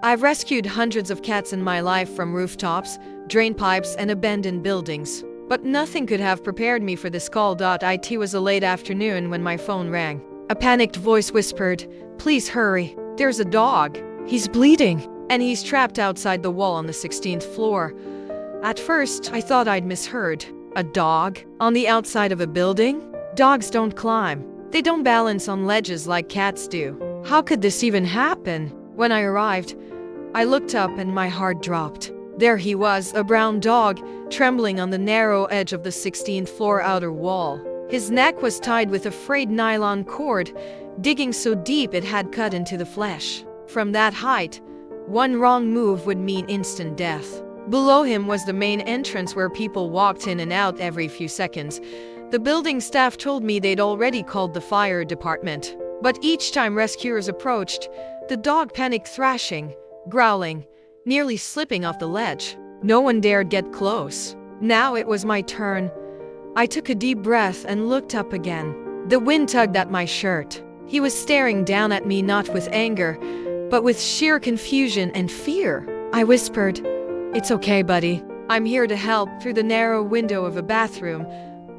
I've rescued hundreds of cats in my life from rooftops, drain pipes, and abandoned buildings. But nothing could have prepared me for this call. It was a late afternoon when my phone rang. A panicked voice whispered, "Please hurry. There's a dog. He's bleeding, and he's trapped outside the wall on the 16th floor." At first, I thought I'd misheard. A dog? On the outside of a building? Dogs don't climb. They don't balance on ledges like cats do. How could this even happen? When I arrived, I looked up and my heart dropped. There he was, a brown dog, trembling on the narrow edge of the 16th floor outer wall. His neck was tied with a frayed nylon cord, digging so deep it had cut into the flesh. From that height, one wrong move would mean instant death. Below him was the main entrance where people walked in and out every few seconds. The building staff told me they'd already called the fire department. But each time rescuers approached, the dog panicked, thrashing, growling, nearly slipping off the ledge. No one dared get close. Now it was my turn. I took a deep breath and looked up again. The wind tugged at my shirt. He was staring down at me, not with anger, but with sheer confusion and fear. I whispered, "It's okay, buddy. I'm here to help." Through the narrow window of a bathroom,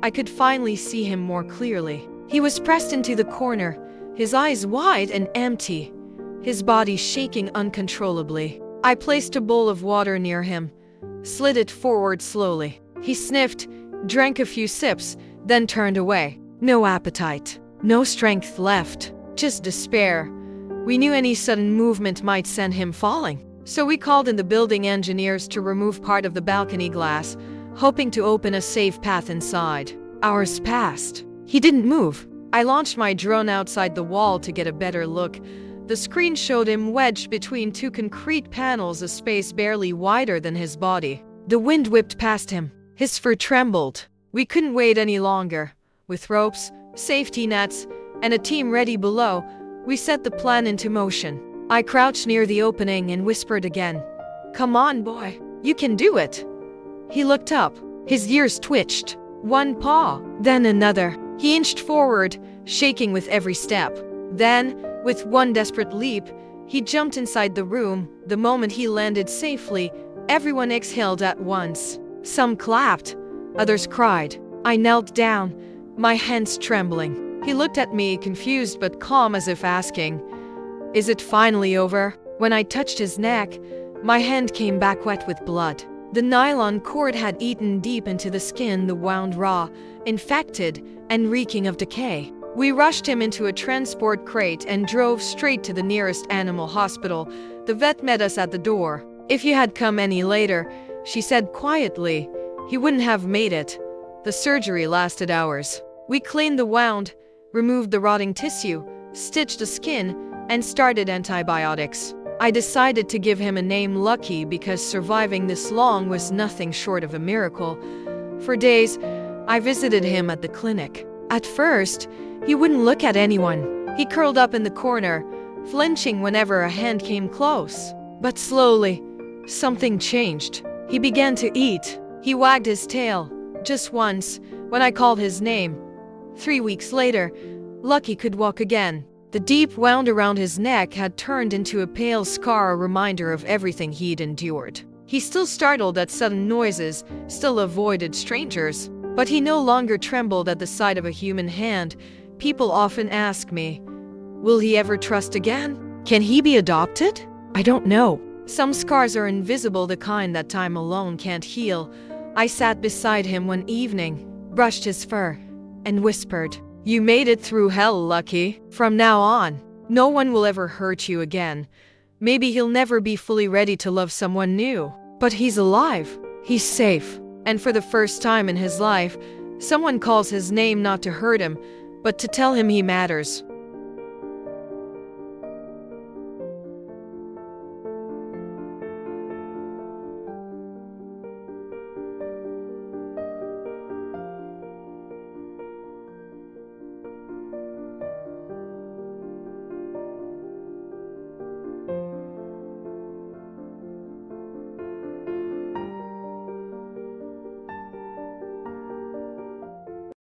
I could finally see him more clearly. He was pressed into the corner, his eyes wide and empty, his body shaking uncontrollably. I placed a bowl of water near him, slid it forward slowly. He sniffed, drank a few sips, then turned away. No appetite, no strength left, just despair. We knew any sudden movement might send him falling. So we called in the building engineers to remove part of the balcony glass, hoping to open a safe path inside. Hours passed. He didn't move. I launched my drone outside the wall to get a better look. The screen showed him wedged between two concrete panels, a space barely wider than his body. The wind whipped past him. His fur trembled. We couldn't wait any longer. With ropes, safety nets, and a team ready below, we set the plan into motion. I crouched near the opening and whispered again, "Come on, boy. You can do it." He looked up. His ears twitched. One paw, then another. He inched forward, shaking with every step. Then, with one desperate leap, he jumped inside the room. The moment he landed safely, everyone exhaled at once. Some clapped, others cried. I knelt down, my hands trembling. He looked at me, confused but calm, as if asking, "Is it finally over?" When I touched his neck, my hand came back wet with blood. The nylon cord had eaten deep into the skin, the wound raw, infected, and reeking of decay. We rushed him into a transport crate and drove straight to the nearest animal hospital. The vet met us at the door. "If you had come any later," she said quietly, "he wouldn't have made it." The surgery lasted hours. We cleaned the wound, removed the rotting tissue, stitched the skin, and started antibiotics. I decided to give him a name, Lucky, because surviving this long was nothing short of a miracle. For days, I visited him at the clinic. At first, he wouldn't look at anyone. He curled up in the corner, flinching whenever a hand came close. But slowly, something changed. He began to eat. He wagged his tail, just once, when I called his name. 3 weeks later, Lucky could walk again. The deep wound around his neck had turned into a pale scar, a reminder of everything he'd endured. He still startled at sudden noises, still avoided strangers, but he no longer trembled at the sight of a human hand. People often ask me, will he ever trust again? Can he be adopted? I don't know. Some scars are invisible, the kind that time alone can't heal. I sat beside him one evening, brushed his fur, and whispered, "You made it through hell, Lucky. From now on, no one will ever hurt you again. Maybe he'll never be fully ready to love someone new, but he's alive. He's safe." And for the first time in his life, someone calls his name not to hurt him, but to tell him he matters.